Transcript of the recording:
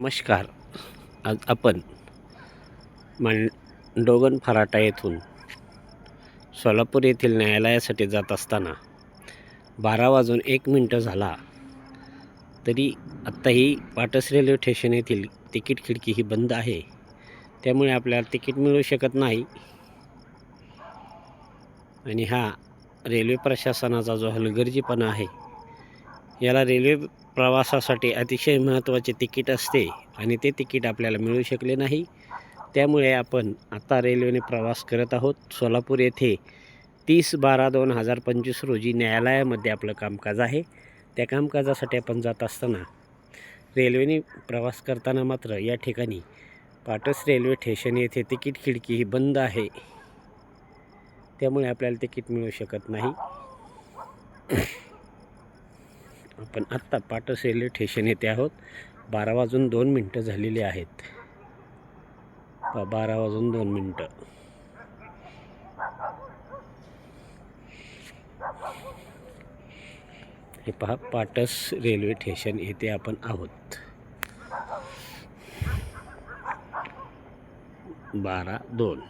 नमस्कार. आज आपण मांडोगण फराटा येथून सोलापूर येथील न्यायालयासाठी जात असताना 12 वाजून 1 मिनिट झाला तरी आत्ताही पाटस रेल्वे स्टेशन येथील तिकीट खिडकी ही बंद आहे. त्यामुळे आपल्याला तिकीट मिळू शकत नाही आणि हा रेल्वे प्रशासनाचा जो हलगर्जीपणा आहे, याला रेल्वे प्रवासासाठी अतिशय महत्त्वाचे तिकीट असते आणि ते तिकीट आपल्याला मिळू शकले नाही. त्यामुळे आपण आता रेल्वेने प्रवास करत आहोत. सोलापूर येथे 30/12/2025 रोजी न्यायालयामध्ये आपलं कामकाज आहे. त्या कामकाजासाठी आपण जात असताना रेल्वेने प्रवास करताना मात्र या ठिकाणी पाटस रेल्वे स्टेशन येथे तिकीट खिडकी ही बंद आहे. त्यामुळे आपल्याला तिकीट मिळू शकत नाही. आपण आत्ता पाटस रेल्वे स्टेशन येथे आहोत. 12 वाजून 2 मिनिट झालेली आहेत. 12 वाजून 2 मिनिट. हे पहा, पाटस रेल्वे स्टेशन येथे आपण आहोत. 12:02